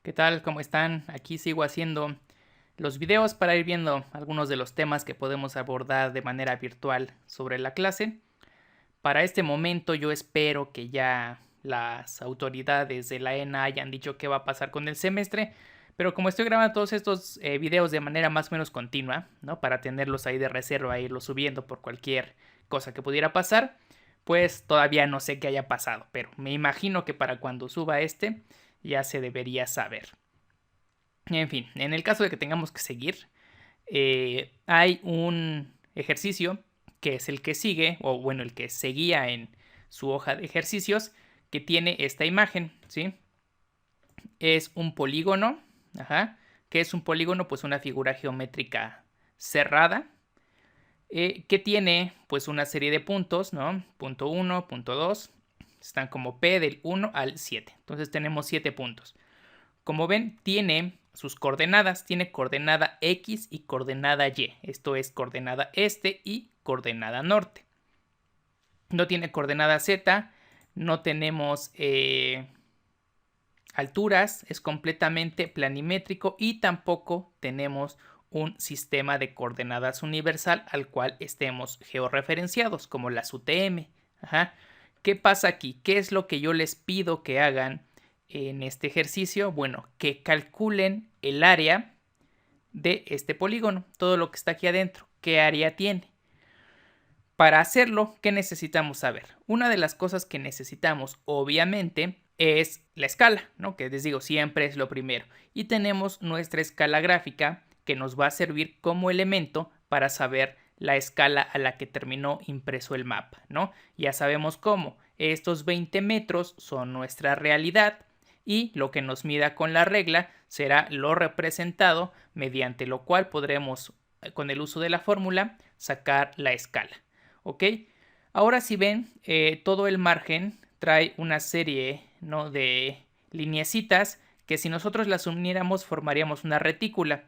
¿Qué tal? ¿Cómo están? Aquí sigo haciendo los videos para ir viendo algunos de los temas que podemos abordar de manera virtual sobre la clase. Para este momento yo espero que ya las autoridades de la ENA hayan dicho qué va a pasar con el semestre, pero como estoy grabando todos estos videos de manera más o menos continua, ¿no? Para tenerlos ahí de reserva e irlos subiendo por cualquier cosa que pudiera pasar, pues todavía no sé qué haya pasado, pero me imagino que para cuando suba este ya se debería saber. En fin, en el caso de que tengamos que seguir, hay un ejercicio que es el que sigue, o bueno, el que seguía en su hoja de ejercicios, que tiene esta imagen, ¿sí? Es un polígono, ajá. ¿Qué es un polígono? Pues una figura geométrica cerrada, que tiene pues una serie de puntos, ¿no? Punto 1, punto 2, están como P del 1 al 7. Entonces tenemos 7 puntos. Como ven, tiene sus coordenadas, tiene coordenada X y coordenada Y. Esto es coordenada este y coordenada norte. No tiene coordenada Z, no tenemos alturas, es completamente planimétrico y tampoco tenemos un sistema de coordenadas universal al cual estemos georreferenciados, como las UTM. Ajá. ¿Qué pasa aquí? ¿Qué es lo que yo les pido que hagan en este ejercicio? Bueno, que calculen el área de este polígono, todo lo que está aquí adentro, qué área tiene. Para hacerlo, ¿qué necesitamos saber? Una de las cosas que necesitamos, obviamente, es la escala, ¿no? Que les digo, siempre es lo primero. Y tenemos nuestra escala gráfica que nos va a servir como elemento para saber la escala a la que terminó impreso el mapa, ¿no? Ya sabemos cómo. Estos 20 metros son nuestra realidad y lo que nos mida con la regla será lo representado, mediante lo cual podremos, con el uso de la fórmula, sacar la escala. ¿Ok? Ahora si ven, todo el margen trae una serie, ¿no?, de lineecitas que si nosotros las uniéramos formaríamos una retícula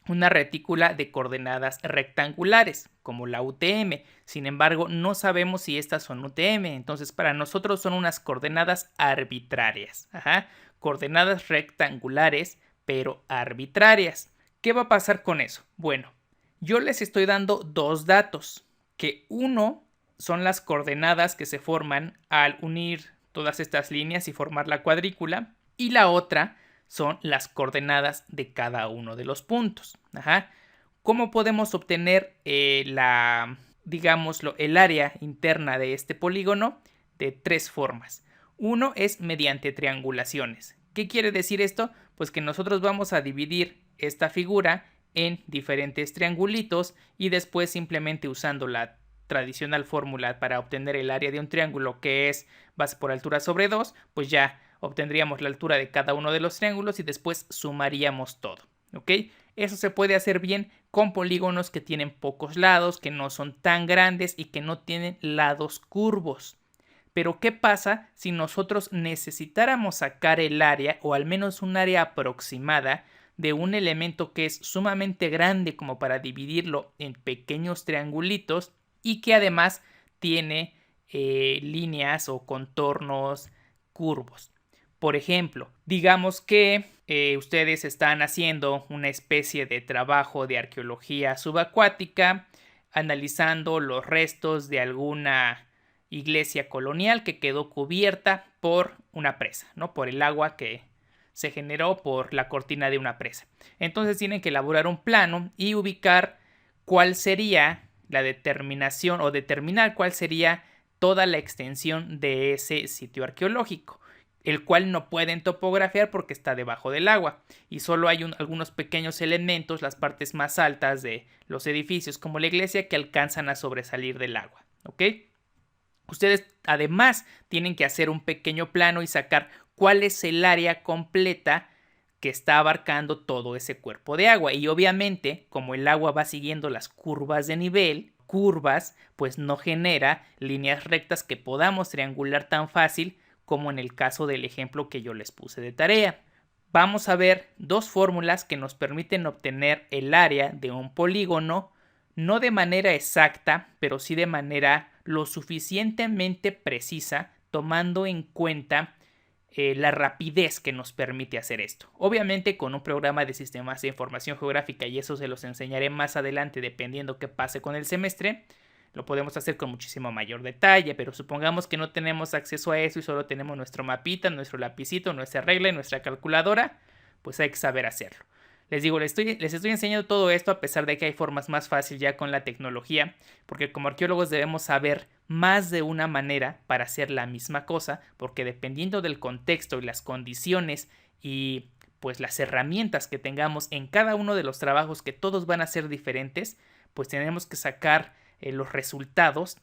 de coordenadas rectangulares, como la UTM. Sin embargo, no sabemos si estas son UTM, entonces para nosotros son unas coordenadas arbitrarias. Ajá. Coordenadas rectangulares, pero arbitrarias. ¿Qué va a pasar con eso? Bueno, yo les estoy dando dos datos, que uno son las coordenadas que se forman al unir todas estas líneas y formar la cuadrícula, y la otra son las coordenadas de cada uno de los puntos. Ajá. ¿Cómo podemos obtener digámoslo, el área interna de este polígono? De tres formas. Uno es mediante triangulaciones. ¿Qué quiere decir esto? Pues que nosotros vamos a dividir esta figura en diferentes triangulitos y después simplemente usando la tradicional fórmula para obtener el área de un triángulo, que es base por altura sobre 2, pues ya obtendríamos la altura de cada uno de los triángulos y después sumaríamos todo. ¿Ok? Eso se puede hacer bien con polígonos que tienen pocos lados, que no son tan grandes y que no tienen lados curvos. Pero ¿qué pasa si nosotros necesitáramos sacar el área, o al menos un área aproximada, de un elemento que es sumamente grande como para dividirlo en pequeños triangulitos y que además tiene líneas o contornos curvos? Por ejemplo, digamos que ustedes están haciendo una especie de trabajo de arqueología subacuática, analizando los restos de alguna iglesia colonial que quedó cubierta por una presa, ¿no? Por el agua que se generó por la cortina de una presa. Entonces tienen que elaborar un plano y ubicar cuál sería la determinación, o determinar cuál sería toda la extensión de ese sitio arqueológico, el cual no pueden topografiar porque está debajo del agua y solo hay algunos pequeños elementos, las partes más altas de los edificios como la iglesia, que alcanzan a sobresalir del agua. ¿Ok? Ustedes además tienen que hacer un pequeño plano y sacar cuál es el área completa que está abarcando todo ese cuerpo de agua. Y obviamente, como el agua va siguiendo las curvas de nivel, pues no genera líneas rectas que podamos triangular tan fácil como en el caso del ejemplo que yo les puse de tarea. Vamos a ver dos fórmulas que nos permiten obtener el área de un polígono, no de manera exacta, pero sí de manera lo suficientemente precisa, tomando en cuenta la rapidez que nos permite hacer esto. Obviamente con un programa de sistemas de información geográfica, y eso se los enseñaré más adelante dependiendo qué pase con el semestre, lo podemos hacer con muchísimo mayor detalle, pero supongamos que no tenemos acceso a eso y solo tenemos nuestro mapita, nuestro lapicito, nuestra regla y nuestra calculadora, pues hay que saber hacerlo. Les digo, les estoy enseñando todo esto a pesar de que hay formas más fáciles ya con la tecnología, porque como arqueólogos debemos saber más de una manera para hacer la misma cosa, porque dependiendo del contexto y las condiciones y pues las herramientas que tengamos en cada uno de los trabajos, que todos van a ser diferentes, pues tenemos que sacar los resultados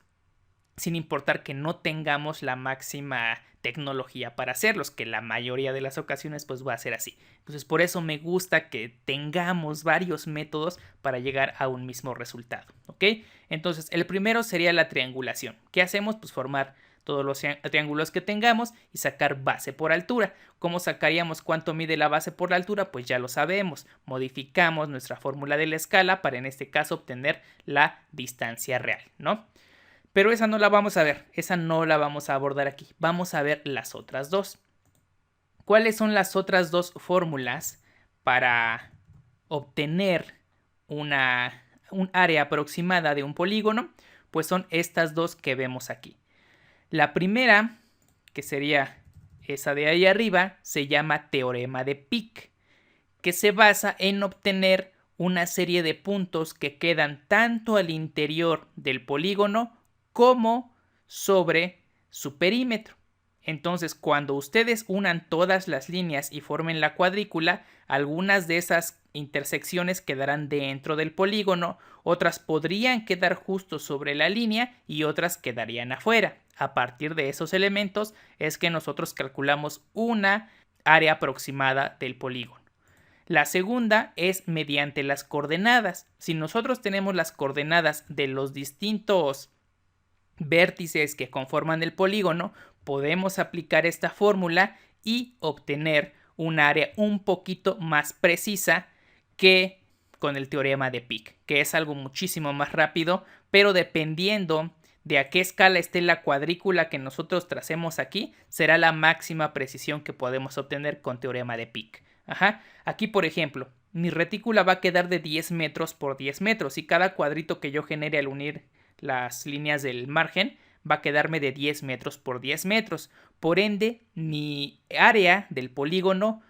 sin importar que no tengamos la máxima tecnología para hacerlos, que la mayoría de las ocasiones pues va a ser así. Entonces por eso me gusta que tengamos varios métodos para llegar a un mismo resultado, ¿ok? Entonces el primero sería la triangulación. ¿Qué hacemos? Pues formar todos los triángulos que tengamos y sacar base por altura. ¿Cómo sacaríamos cuánto mide la base por la altura? Pues ya lo sabemos. Modificamos nuestra fórmula de la escala para en este caso obtener la distancia real, ¿no? Pero esa no la vamos a ver, esa no la vamos a abordar aquí. Vamos a ver las otras dos. ¿Cuáles son las otras dos fórmulas para obtener un área aproximada de un polígono? Pues son estas dos que vemos aquí. La primera, que sería esa de ahí arriba, se llama teorema de Peake, que se basa en obtener una serie de puntos que quedan tanto al interior del polígono como sobre su perímetro. Entonces, cuando ustedes unan todas las líneas y formen la cuadrícula, algunas de esas intersecciones quedarán dentro del polígono, otras podrían quedar justo sobre la línea y otras quedarían afuera. A partir de esos elementos es que nosotros calculamos una área aproximada del polígono. La segunda es mediante las coordenadas. Si nosotros tenemos las coordenadas de los distintos vértices que conforman el polígono, podemos aplicar esta fórmula y obtener un área un poquito más precisa que con el teorema de Peake, que es algo muchísimo más rápido, pero dependiendo de a qué escala esté la cuadrícula que nosotros tracemos aquí, será la máxima precisión que podemos obtener con teorema de Peake. Aquí, por ejemplo, mi retícula va a quedar de 10 metros por 10 metros y cada cuadrito que yo genere al unir las líneas del margen va a quedarme de 10 metros por 10 metros. Por ende, mi área del polígono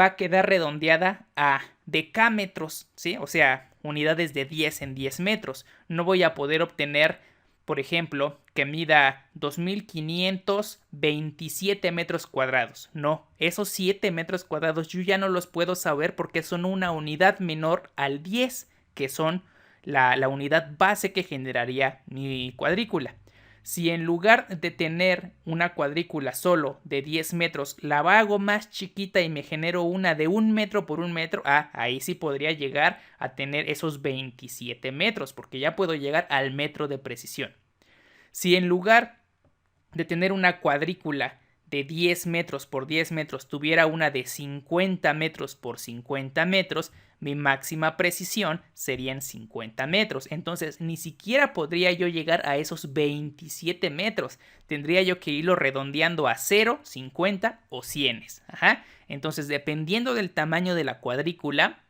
va a quedar redondeada a decámetros, ¿sí? O sea, unidades de 10 en 10 metros. No voy a poder obtener, por ejemplo, que mida 2527 metros cuadrados. No, esos 7 metros cuadrados yo ya no los puedo saber porque son una unidad menor al 10, que son la unidad base que generaría mi cuadrícula. Si en lugar de tener una cuadrícula solo de 10 metros, la hago más chiquita y me genero una de 1 metro por 1 metro, ahí sí podría llegar a tener esos 27 metros, porque ya puedo llegar al metro de precisión. Si en lugar de tener una cuadrícula de 10 metros por 10 metros tuviera una de 50 metros por 50 metros, mi máxima precisión serían 50 metros. Entonces ni siquiera podría yo llegar a esos 27 metros. Tendría yo que irlo redondeando a 0, 50 o 100. Entonces, dependiendo del tamaño de la cuadrícula,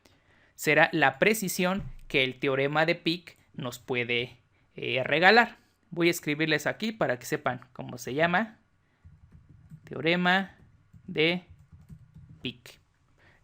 será la precisión que el teorema de Peake nos puede regalar. Voy a escribirles aquí para que sepan cómo se llama. Teorema de Peake.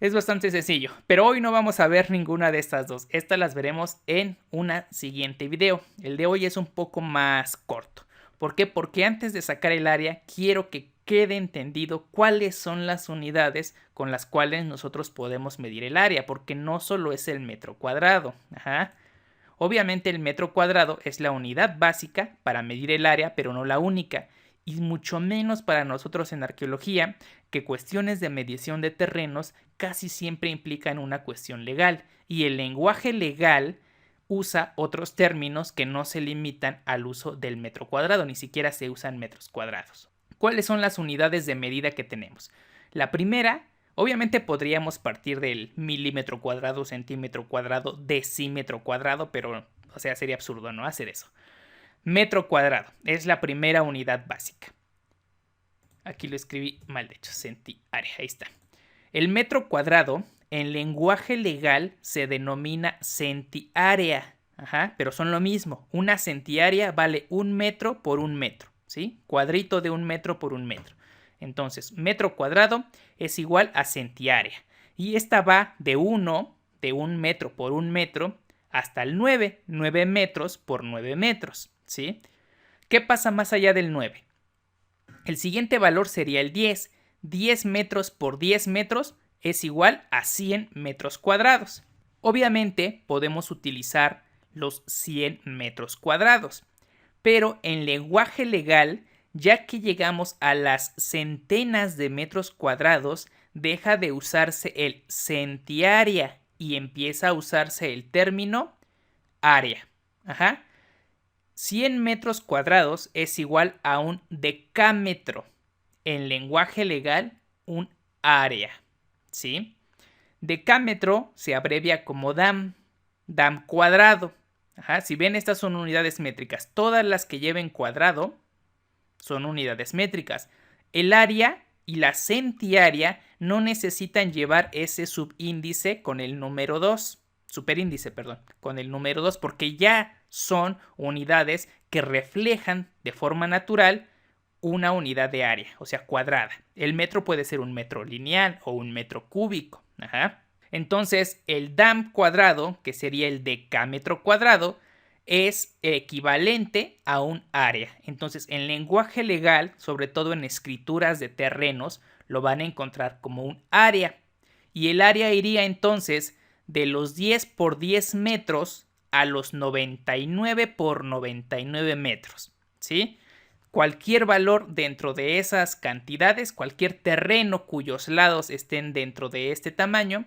Es bastante sencillo, pero hoy no vamos a ver ninguna de estas dos. Estas las veremos en un siguiente video. El de hoy es un poco más corto. ¿Por qué? Porque antes de sacar el área quiero que quede entendido cuáles son las unidades con las cuales nosotros podemos medir el área, porque no solo es el metro cuadrado. Obviamente el metro cuadrado es la unidad básica para medir el área, pero no la única. Y mucho menos para nosotros en arqueología, que cuestiones de medición de terrenos casi siempre implican una cuestión legal, y el lenguaje legal usa otros términos que no se limitan al uso del metro cuadrado, ni siquiera se usan metros cuadrados. ¿Cuáles son las unidades de medida que tenemos? La primera, obviamente podríamos partir del milímetro cuadrado, centímetro cuadrado, decímetro cuadrado, pero o sea, sería absurdo no hacer eso. Metro cuadrado es la primera unidad básica. Aquí lo escribí mal, de hecho, centiárea, ahí está. El metro cuadrado en lenguaje legal se denomina centiárea. Ajá, pero son lo mismo. Una centiárea vale 1 metro por 1 metro, ¿sí? Cuadrito de 1 metro por 1 metro. Entonces, metro cuadrado es igual a centiárea. Y esta va de 1 metro por 1 metro, hasta el 9 metros por 9 metros, ¿sí? ¿Qué pasa más allá del 9? El siguiente valor sería el 10. 10 metros por 10 metros es igual a 100 metros cuadrados. Obviamente podemos utilizar los 100 metros cuadrados, pero en lenguaje legal, ya que llegamos a las centenas de metros cuadrados, deja de usarse el centiárea y empieza a usarse el término área. Ajá. 100 metros cuadrados es igual a un decámetro. En lenguaje legal, un área. ¿Sí? Decámetro se abrevia como DAM. DAM cuadrado. Ajá. Si ven, estas son unidades métricas. Todas las que lleven cuadrado son unidades métricas. El área y la centiárea no necesitan llevar ese subíndice con el número 2. Superíndice, perdón, con el número 2, porque ya son unidades que reflejan de forma natural una unidad de área, o sea, cuadrada. El metro puede ser un metro lineal o un metro cúbico. Ajá. Entonces, el DAM cuadrado, que sería el decámetro cuadrado, es equivalente a un área. Entonces, en lenguaje legal, sobre todo en escrituras de terrenos, lo van a encontrar como un área. Y el área iría entonces de los 10 por 10 metros a los 99 por 99 metros. ¿Sí? Cualquier valor dentro de esas cantidades, cualquier terreno cuyos lados estén dentro de este tamaño,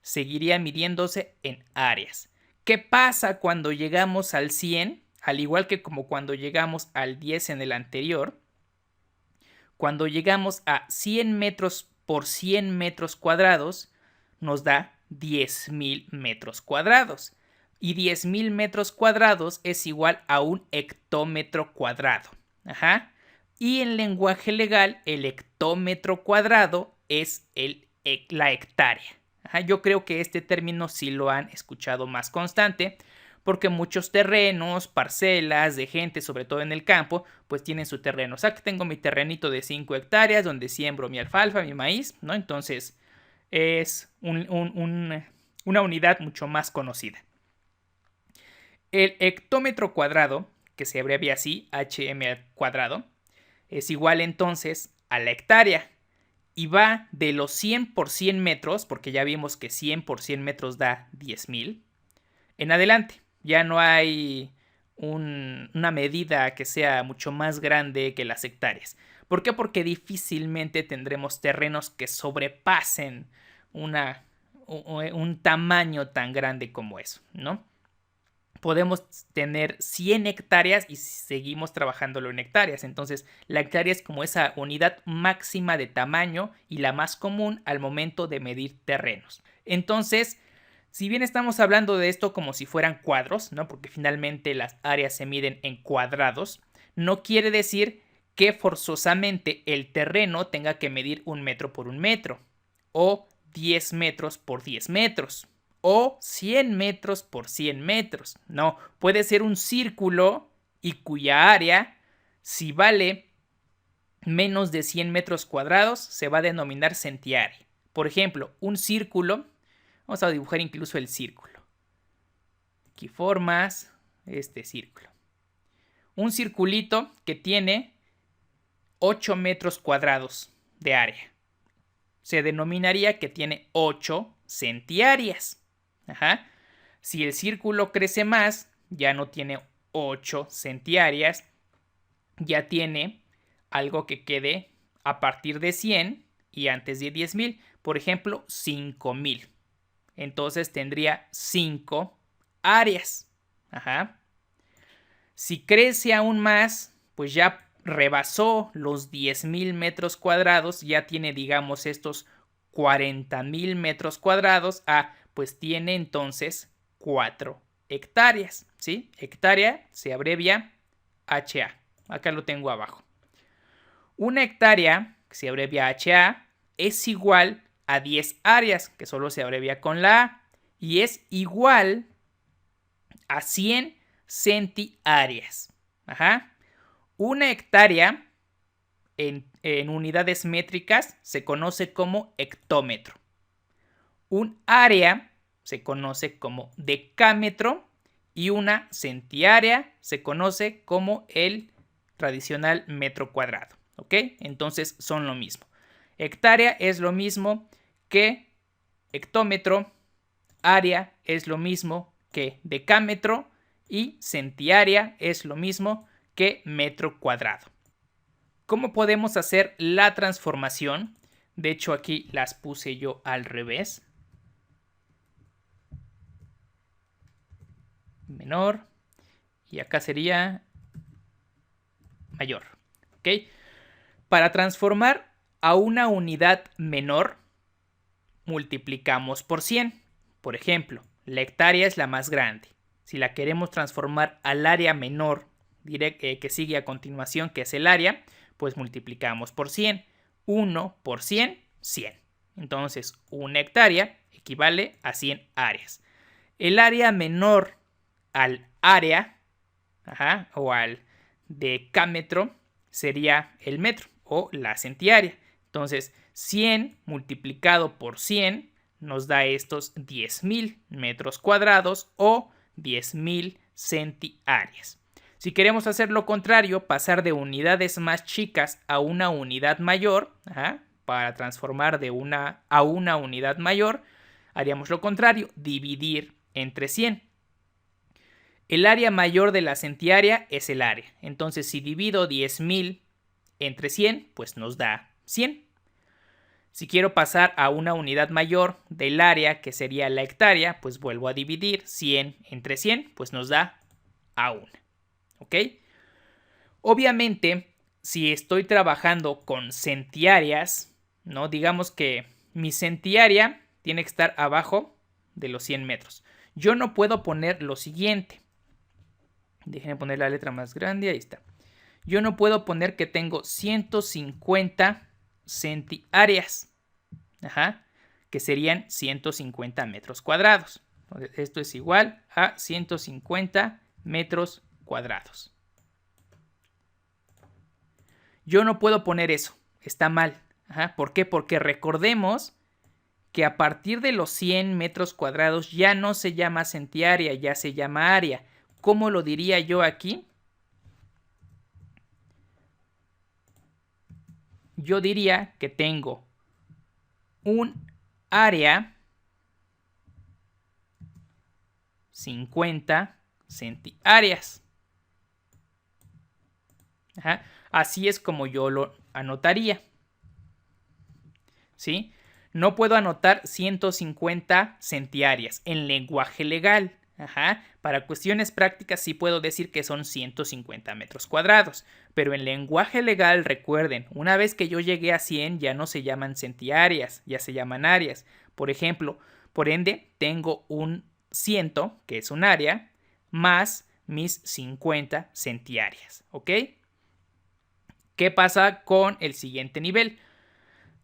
seguiría midiéndose en áreas. ¿Qué pasa cuando llegamos al 100? Al igual que como cuando llegamos al 10 en el anterior, cuando llegamos a 100 metros por 100 metros cuadrados, nos da 10.000 metros cuadrados. Y 10.000 metros cuadrados es igual a un hectómetro cuadrado. Ajá. Y en lenguaje legal, el hectómetro cuadrado es la hectárea. Ajá. Yo creo que este término sí lo han escuchado más constante, porque muchos terrenos, parcelas de gente, sobre todo en el campo, pues tienen su terreno. O sea, que tengo mi terrenito de 5 hectáreas donde siembro mi alfalfa, mi maíz, ¿no? Entonces es una unidad mucho más conocida. El hectómetro cuadrado, que se abrevia así, HM al cuadrado, es igual entonces a la hectárea. Y va de los 100 por 100 metros, porque ya vimos que 100 por 100 metros da 10.000, en adelante. Ya no hay una medida que sea mucho más grande que las hectáreas. ¿Por qué? Porque difícilmente tendremos terrenos que sobrepasen un tamaño tan grande como eso, ¿no? Podemos tener 100 hectáreas y seguimos trabajándolo en hectáreas. Entonces, la hectárea es como esa unidad máxima de tamaño y la más común al momento de medir terrenos. Entonces, si bien estamos hablando de esto como si fueran cuadros, ¿no? Porque finalmente las áreas se miden en cuadrados, no quiere decir que forzosamente el terreno tenga que medir 1 metro por 1 metro o 10 metros por 10 metros. O 100 metros por 100 metros. No, puede ser un círculo y cuya área, si vale menos de 100 metros cuadrados, se va a denominar centiárea. Por ejemplo, un círculo, vamos a dibujar incluso el círculo. Aquí formas este círculo. Un circulito que tiene 8 metros cuadrados de área. Se denominaría que tiene 8 centiáreas. Ajá. Si el círculo crece más, ya no tiene 8 centiáreas, ya tiene algo que quede a partir de 100 y antes de 10.000, por ejemplo, 5.000. Entonces tendría 5 áreas. Ajá. Si crece aún más, pues ya rebasó los 10.000 metros cuadrados, ya tiene, digamos, estos 40.000 metros cuadrados. Pues tiene entonces 4 hectáreas, ¿sí? Hectárea se abrevia HA. Acá lo tengo abajo. Una hectárea que se abrevia HA, es igual a 10 áreas, que solo se abrevia con la A, y es igual a 100 centiáreas. Una hectárea en unidades métricas se conoce como hectómetro. Un área se conoce como decámetro y una centiárea se conoce como el tradicional metro cuadrado. ¿Ok? Entonces son lo mismo. Hectárea es lo mismo que hectómetro, área es lo mismo que decámetro y centiárea es lo mismo que metro cuadrado. ¿Cómo podemos hacer la transformación? De hecho, aquí las puse yo al revés. Menor. Y acá sería mayor. ¿Ok? Para transformar a una unidad menor, multiplicamos por 100. Por ejemplo, la hectárea es la más grande. Si la queremos transformar al área menor que sigue a continuación, que es el área, pues multiplicamos por 100. 1 por 100, 100. Entonces, una hectárea equivale a 100 áreas. El área menor al área, o al decámetro, sería el metro o la centiárea. Entonces, 100 multiplicado por 100 nos da estos 10.000 metros cuadrados o 10.000 centiáreas. Si queremos hacer lo contrario, pasar de unidades más chicas a una unidad mayor, para transformar de una a una unidad mayor, haríamos lo contrario, dividir entre 100. El área mayor de la centiárea es el área. Entonces, si divido 10.000 entre 100, pues nos da 100. Si quiero pasar a una unidad mayor del área, que sería la hectárea, pues vuelvo a dividir 100 entre 100, pues nos da a 1. ¿Ok? Obviamente, si estoy trabajando con centiáreas, ¿no? Digamos que mi centiárea tiene que estar abajo de los 100 metros. Yo no puedo poner lo siguiente. Déjenme poner la letra más grande, ahí está. Yo no puedo poner que tengo 150 centiáreas, que serían 150 metros cuadrados. Entonces, esto es igual a 150 metros cuadrados. Yo no puedo poner eso, está mal. ¿Por qué? Porque recordemos que a partir de los 100 metros cuadrados ya no se llama centiárea, ya se llama área. ¿Cómo lo diría yo aquí? Yo diría que tengo un área 50 centiáreas. Así es como yo lo anotaría. ¿Sí? No puedo anotar 150 centiáreas en lenguaje legal. Para cuestiones prácticas sí puedo decir que son 150 metros cuadrados, pero en lenguaje legal, recuerden, una vez que yo llegué a 100 ya no se llaman centiáreas, ya se llaman áreas. Por ejemplo, por ende, tengo un 100, que es un área, más mis 50 centiáreas, ¿ok? ¿Qué pasa con el siguiente nivel?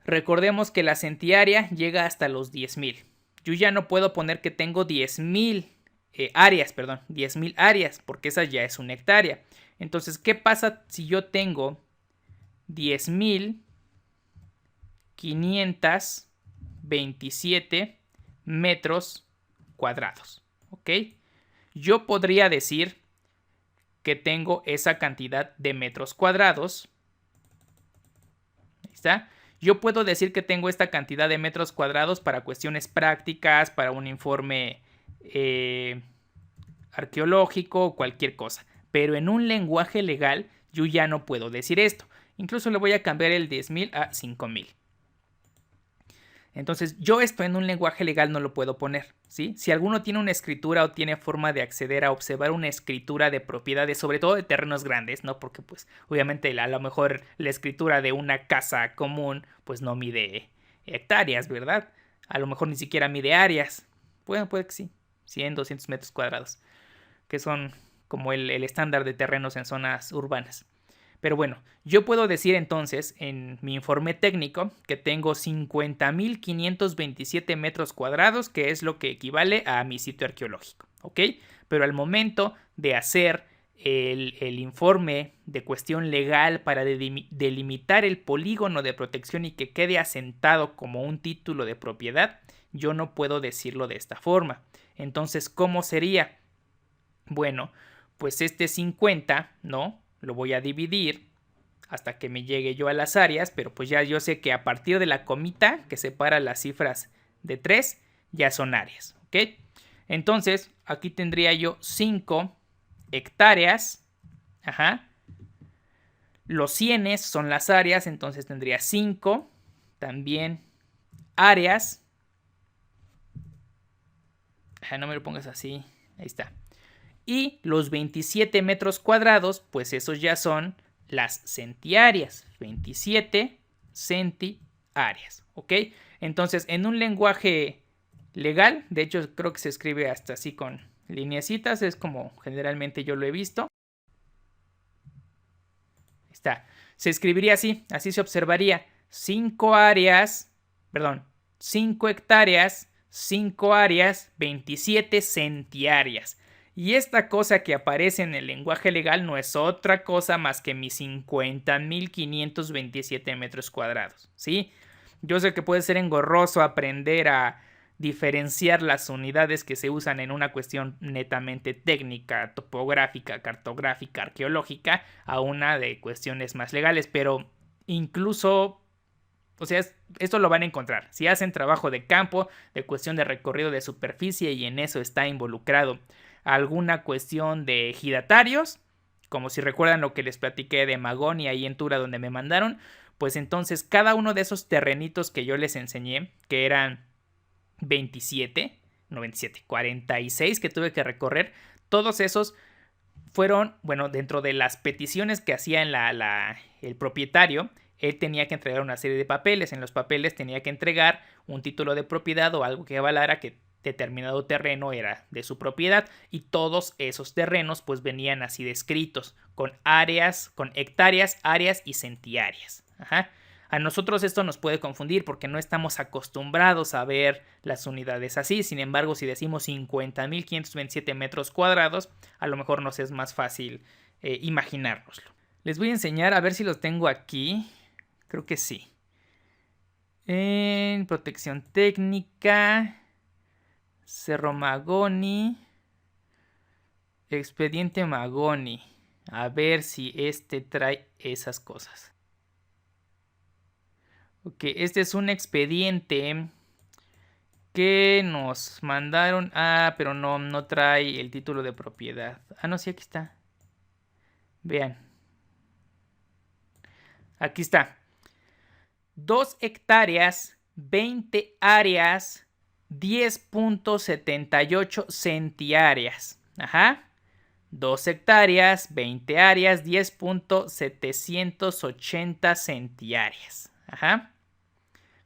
Recordemos que la centiárea llega hasta los 10.000. Yo ya no puedo poner que tengo 10.000 áreas, 10.000 áreas, porque esa ya es una hectárea. Entonces, ¿qué pasa si yo tengo 10.527 metros cuadrados? ¿Ok? Yo podría decir que tengo esa cantidad de metros cuadrados. Ahí está. Yo puedo decir que tengo esta cantidad de metros cuadrados para cuestiones prácticas, para un informe arqueológico o cualquier cosa. Pero en un lenguaje legal yo ya no puedo decir esto. Incluso le voy a cambiar el 10.000 a 5.000. Entonces yo esto en un lenguaje legal no lo puedo poner, ¿sí? Si alguno tiene una escritura o tiene forma de acceder a observar una escritura de propiedades, sobre todo de terrenos grandes, ¿no? Porque pues obviamente a lo mejor la escritura de una casa común pues no mide hectáreas, ¿verdad? A lo mejor ni siquiera mide áreas. Bueno, puede que sí, 100, 200 metros cuadrados, que son como el estándar de terrenos en zonas urbanas. Pero bueno, yo puedo decir entonces en mi informe técnico que tengo 50.527 metros cuadrados, que es lo que equivale a mi sitio arqueológico, ¿ok? Pero al momento de hacer el informe de cuestión legal para delimitar el polígono de protección y que quede asentado como un título de propiedad, yo no puedo decirlo de esta forma. Entonces, ¿cómo sería? Bueno, pues este 50, ¿no? Lo voy a dividir hasta que me llegue yo a las áreas, pero pues ya yo sé que a partir de la comita que separa las cifras de 3, ya son áreas, ¿ok? Entonces, aquí tendría yo 5 hectáreas, ajá. Los cienes son las áreas, entonces tendría 5, también áreas. No me lo pongas así, ahí está. Y los 27 metros cuadrados, pues esos ya son las centiáreas. 27 centiáreas, ¿ok? Entonces, en un lenguaje legal, de hecho creo que se escribe hasta así con lineecitas, es como generalmente yo lo he visto. Está. Se escribiría así, así se observaría. 5 áreas, perdón, 5 hectáreas, 5 áreas, 27 centiáreas. Y esta cosa que aparece en el lenguaje legal no es otra cosa más que mis 50.527 metros cuadrados, ¿sí? Yo sé que puede ser engorroso aprender a diferenciar las unidades que se usan en una cuestión netamente técnica, topográfica, cartográfica, arqueológica, a una de cuestiones más legales, pero incluso, o sea, esto lo van a encontrar. Si hacen trabajo de campo, de cuestión de recorrido de superficie y en eso está involucrado alguna cuestión de ejidatarios, como si recuerdan lo que les platiqué de Magón y ahí en Tura donde me mandaron, pues entonces cada uno de esos terrenitos que yo les enseñé, que eran 27, no 27, 46 que tuve que recorrer, todos esos fueron, bueno, dentro de las peticiones que hacía en el propietario, él tenía que entregar una serie de papeles. En los papeles tenía que entregar un título de propiedad o algo que avalara que determinado terreno era de su propiedad, y todos esos terrenos pues venían así descritos, con áreas, con hectáreas, áreas y centiáreas. Ajá. A nosotros esto nos puede confundir porque no estamos acostumbrados a ver las unidades así. Sin embargo, si decimos 50.527 metros cuadrados, a lo mejor nos es más fácil imaginárnoslo. Les voy a enseñar a ver si los tengo aquí. Creo que sí. En protección técnica, Cerro Magoni, expediente Magoni. A ver si este trae esas cosas. Ok, este es un expediente que nos mandaron. Ah, pero no trae el título de propiedad. Ah, no, sí, aquí está. Vean. Aquí está. 2 hectáreas, 20 áreas, 10.78 centiáreas. Ajá. 2 hectáreas, 20 áreas, 10.780 centiáreas. Ajá.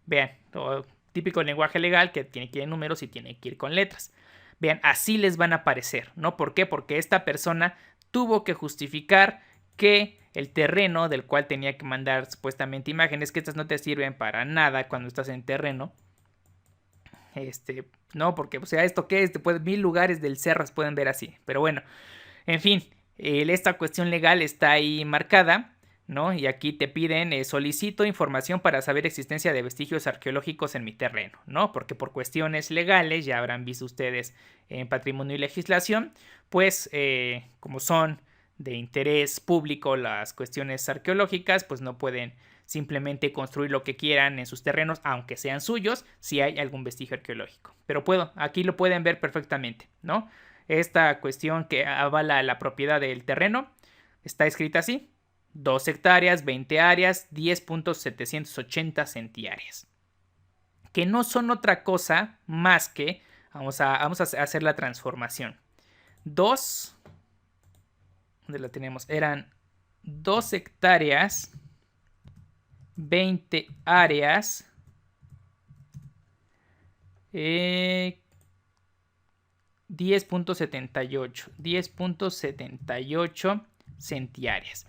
Vean, todo típico lenguaje legal que tiene que ir en números y tiene que ir con letras. Vean, así les van a aparecer, ¿no? ¿Por qué? Porque esta persona tuvo que justificar que el terreno del cual tenía que mandar supuestamente imágenes, que estas no te sirven para nada cuando estás en terreno. No, porque, o sea, ¿esto qué es? 1000 lugares del cerro se pueden ver así. Pero bueno, en fin, esta cuestión legal está ahí marcada, ¿no? Y aquí te piden, solicito información para saber existencia de vestigios arqueológicos en mi terreno, ¿no? Porque por cuestiones legales, ya habrán visto ustedes en patrimonio y legislación, pues como son de interés público las cuestiones arqueológicas, pues no pueden simplemente construir lo que quieran en sus terrenos, aunque sean suyos, si hay algún vestigio arqueológico. Pero aquí lo pueden ver perfectamente, ¿no? Esta cuestión que avala la propiedad del terreno está escrita así: 2 hectáreas, 20 áreas, 10.780 centiáreas. Que no son otra cosa más que, vamos a hacer la transformación. 2, ¿dónde la tenemos? Eran 2 hectáreas, 20 áreas, 10.78 centiáreas.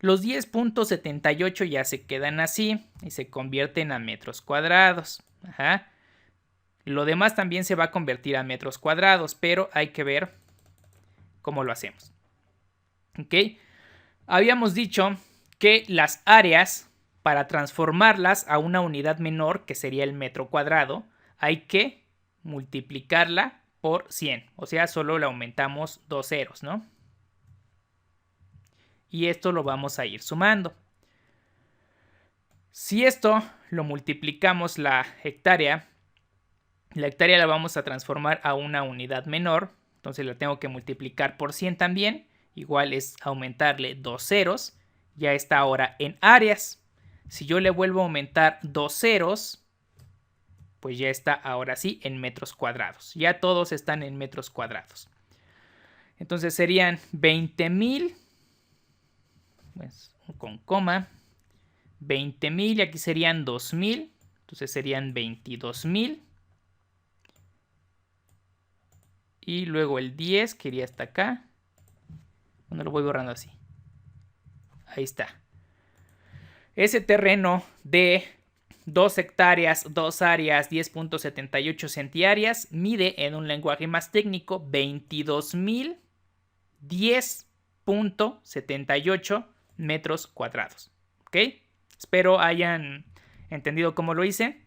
Los 10.78 ya se quedan así y se convierten a metros cuadrados. Ajá. Lo demás también se va a convertir a metros cuadrados, pero hay que ver cómo lo hacemos. ¿Ok? Habíamos dicho que las áreas, para transformarlas a una unidad menor, que sería el metro cuadrado, hay que multiplicarla por 100. O sea, solo le aumentamos 2 ceros, ¿no? Y esto lo vamos a ir sumando. Si esto lo multiplicamos la hectárea la vamos a transformar a una unidad menor. Entonces la tengo que multiplicar por 100 también. Igual es aumentarle 2 ceros. Ya está ahora en áreas. Si yo le vuelvo a aumentar 2 ceros, pues ya está ahora sí en metros cuadrados. Ya todos están en metros cuadrados. Entonces serían 20,000, pues, con coma, 20,000 y aquí serían 2,000. Entonces serían 22,000. Y luego el 10 que iría hasta acá. Bueno, lo voy borrando así. Ahí está. Ese terreno de 2 hectáreas, 2 áreas, 10.78 centiáreas, mide en un lenguaje más técnico 22,010.78 metros cuadrados. ¿Ok? Espero hayan entendido cómo lo hice.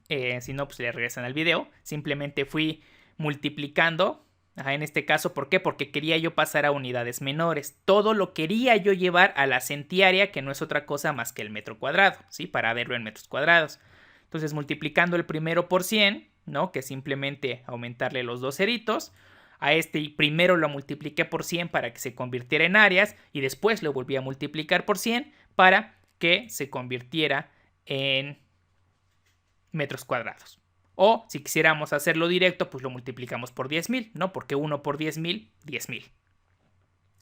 Si no, pues le regresan al video. Simplemente fui multiplicando. En este caso, ¿por qué? Porque quería yo pasar a unidades menores. Todo lo quería yo llevar a la centiárea, que no es otra cosa más que el metro cuadrado, ¿sí? Para verlo en metros cuadrados. Entonces, multiplicando el primero por 100, ¿no? Que simplemente aumentarle los 2 ceritos. A este primero lo multipliqué por 100 para que se convirtiera en áreas y después lo volví a multiplicar por 100 para que se convirtiera en metros cuadrados. O si quisiéramos hacerlo directo, pues lo multiplicamos por 10,000, ¿no? Porque 1 por 10,000, 10,000.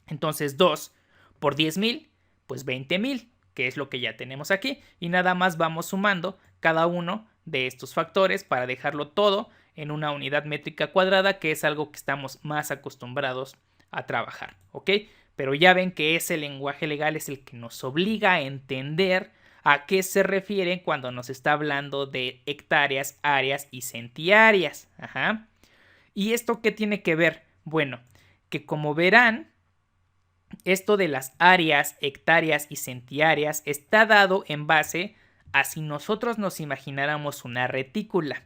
Entonces 2 por 10,000, pues 20,000, que es lo que ya tenemos aquí. Y nada más vamos sumando cada uno de estos factores para dejarlo todo en una unidad métrica cuadrada, que es algo que estamos más acostumbrados a trabajar, ¿ok? Pero ya ven que ese lenguaje legal es el que nos obliga a entender a qué se refiere cuando nos está hablando de hectáreas, áreas y centiáreas. Ajá. ¿Y esto qué tiene que ver? Bueno, que como verán, esto de las áreas, hectáreas y centiáreas está dado en base a si nosotros nos imagináramos una retícula.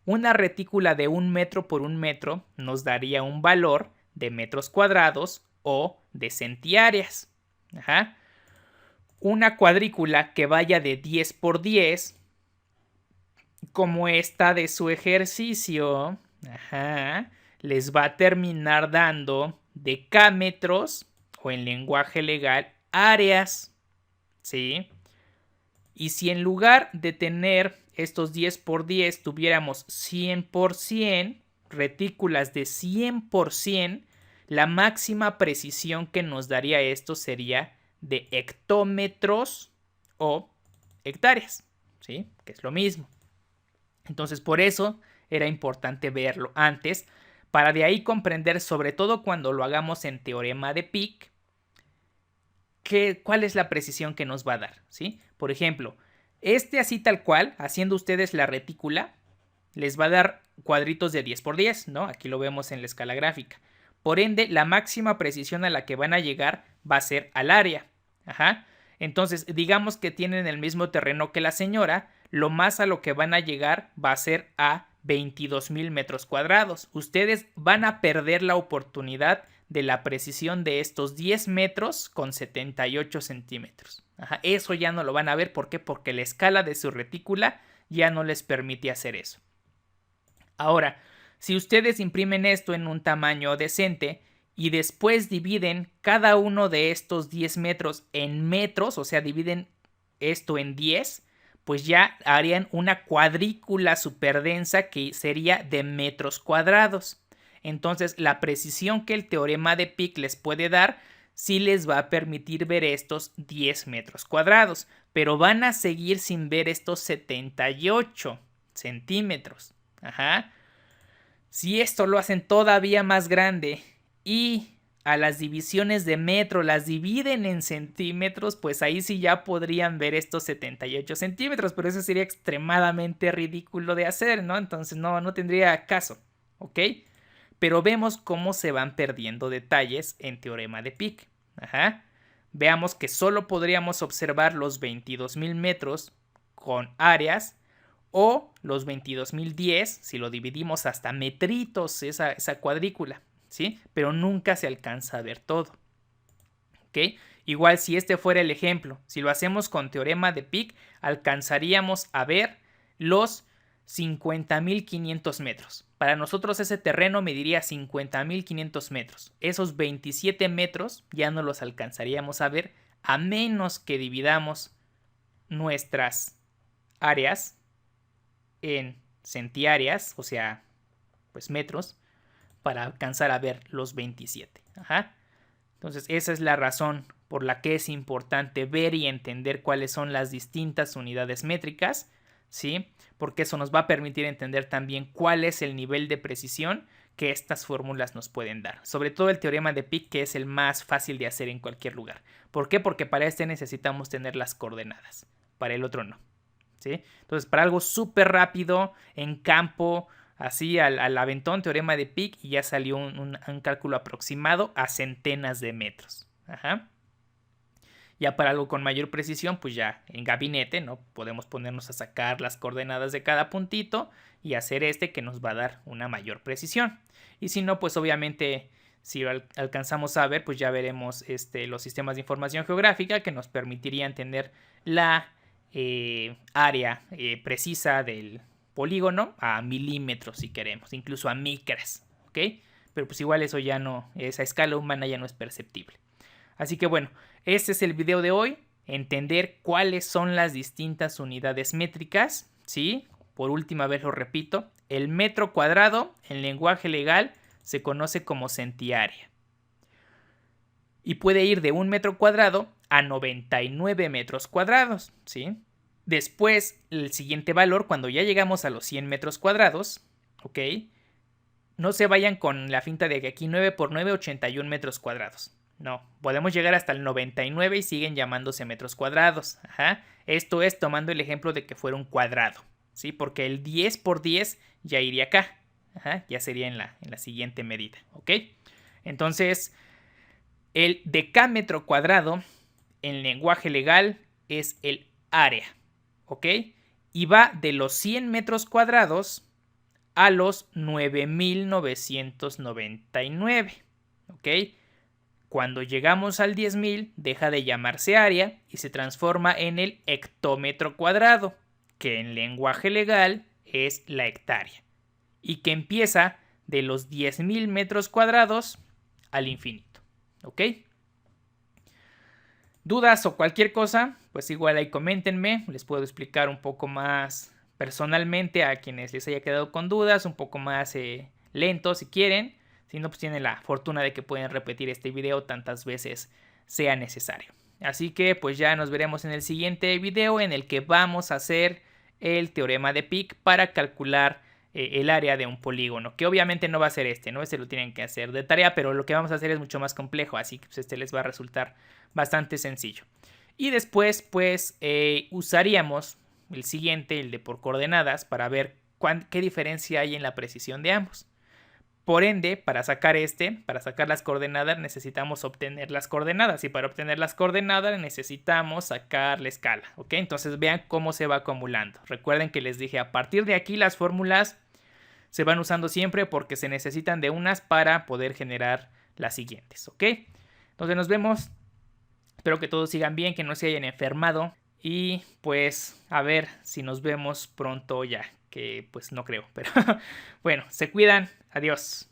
Una retícula de 1 metro por 1 metro nos daría un valor de metros cuadrados o de centiáreas. Ajá. Una cuadrícula que vaya de 10 por 10, como esta de su ejercicio, les va a terminar dando decámetros, o en lenguaje legal, áreas, ¿sí? Y si en lugar de tener estos 10 por 10 tuviéramos 100 por 100, retículas de 100 por 100, la máxima precisión que nos daría esto sería de hectómetros o hectáreas, ¿sí? Que es lo mismo. Entonces, por eso era importante verlo antes, para de ahí comprender, sobre todo cuando lo hagamos en teorema de Peake, cuál es la precisión que nos va a dar, ¿sí? Por ejemplo, así tal cual, haciendo ustedes la retícula, les va a dar cuadritos de 10 por 10, ¿no? Aquí lo vemos en la escala gráfica. Por ende, la máxima precisión a la que van a llegar va a ser al área. Ajá. Entonces, digamos que tienen el mismo terreno que la señora, lo más a lo que van a llegar va a ser a 22,000 metros cuadrados. Ustedes van a perder la oportunidad de la precisión de estos 10 metros con 78 centímetros. Ajá. Eso ya no lo van a ver. ¿Por qué? Porque la escala de su retícula ya no les permite hacer eso. Ahora, si ustedes imprimen esto en un tamaño decente y después dividen cada uno de estos 10 metros en metros, o sea, dividen esto en 10, pues ya harían una cuadrícula superdensa que sería de metros cuadrados. Entonces, la precisión que el teorema de Peake les puede dar sí les va a permitir ver estos 10 metros cuadrados, pero van a seguir sin ver estos 78 centímetros. Ajá. Si esto lo hacen todavía más grande y a las divisiones de metro, las dividen en centímetros, pues ahí sí ya podrían ver estos 78 centímetros, pero eso sería extremadamente ridículo de hacer, ¿no? Entonces no tendría caso, ¿ok? Pero vemos cómo se van perdiendo detalles en teorema de Peake. Ajá. Veamos que solo podríamos observar los 22.000 metros con áreas o los 22.010 si lo dividimos hasta metritos esa cuadrícula, ¿sí? Pero nunca se alcanza a ver todo, ¿ok? Igual si este fuera el ejemplo, si lo hacemos con teorema de Peake, alcanzaríamos a ver los 50.500 metros. Para nosotros ese terreno mediría 50.500 metros. Esos 27 metros ya no los alcanzaríamos a ver a menos que dividamos nuestras áreas en centiáreas, o sea, pues metros, para alcanzar a ver los 27. Ajá. Entonces esa es la razón por la que es importante ver y entender cuáles son las distintas unidades métricas, ¿sí? Porque eso nos va a permitir entender también cuál es el nivel de precisión que estas fórmulas nos pueden dar. Sobre todo el teorema de Peake, que es el más fácil de hacer en cualquier lugar. ¿Por qué? Porque para este necesitamos tener las coordenadas, para el otro no, ¿sí? Entonces para algo súper rápido, en campo, así al aventón, teorema de Peake, y ya salió un cálculo aproximado a centenas de metros. Ajá. Ya para algo con mayor precisión, pues ya en gabinete, ¿no? Podemos ponernos a sacar las coordenadas de cada puntito y hacer este que nos va a dar una mayor precisión. Y si no, pues obviamente si alcanzamos a ver, pues ya veremos los sistemas de información geográfica que nos permitirían tener la área precisa del polígono a milímetros si queremos, incluso a micras, ¿ok? Pero pues igual eso ya no, esa escala humana ya no es perceptible. Así que bueno, este es el video de hoy, entender cuáles son las distintas unidades métricas, ¿sí? Por última vez lo repito, el metro cuadrado en lenguaje legal se conoce como centiárea. Y puede ir de 1 metro cuadrado a 99 metros cuadrados, ¿sí? Después, el siguiente valor, cuando ya llegamos a los 100 metros cuadrados, ¿ok? No se vayan con la finta de que aquí 9 por 9, 81 metros cuadrados. No, podemos llegar hasta el 99 y siguen llamándose metros cuadrados. Ajá. Esto es tomando el ejemplo de que fuera un cuadrado, ¿sí? Porque el 10 por 10 ya iría acá. Ajá. Ya sería en la siguiente medida, ¿ok? Entonces, el decámetro cuadrado en lenguaje legal es el área, ¿ok? Y va de los 100 metros cuadrados a los 9.999, ¿ok? Cuando llegamos al 10.000 deja de llamarse área y se transforma en el hectómetro cuadrado, que en lenguaje legal es la hectárea, y que empieza de los 10.000 metros cuadrados al infinito, ¿ok? ¿Dudas o cualquier cosa? Pues igual ahí coméntenme, les puedo explicar un poco más personalmente a quienes les haya quedado con dudas, un poco más lento si quieren. Si no, pues tienen la fortuna de que pueden repetir este video tantas veces sea necesario. Así que pues ya nos veremos en el siguiente video en el que vamos a hacer el teorema de Peake para calcular el área de un polígono, que obviamente no va a ser este, ¿no? Este lo tienen que hacer de tarea, pero lo que vamos a hacer es mucho más complejo, así que pues este les va a resultar bastante sencillo. Y después pues usaríamos el siguiente, el de por coordenadas, para ver qué diferencia hay en la precisión de ambos. Por ende, para sacar las coordenadas necesitamos obtener las coordenadas, y para obtener las coordenadas necesitamos sacar la escala, ¿ok? Entonces vean cómo se va acumulando. Recuerden que les dije, a partir de aquí las fórmulas se van usando siempre porque se necesitan de unas para poder generar las siguientes, ¿ok? Entonces nos vemos, espero que todos sigan bien, que no se hayan enfermado, y pues a ver si nos vemos pronto ya, que pues no creo, pero bueno, se cuidan, adiós.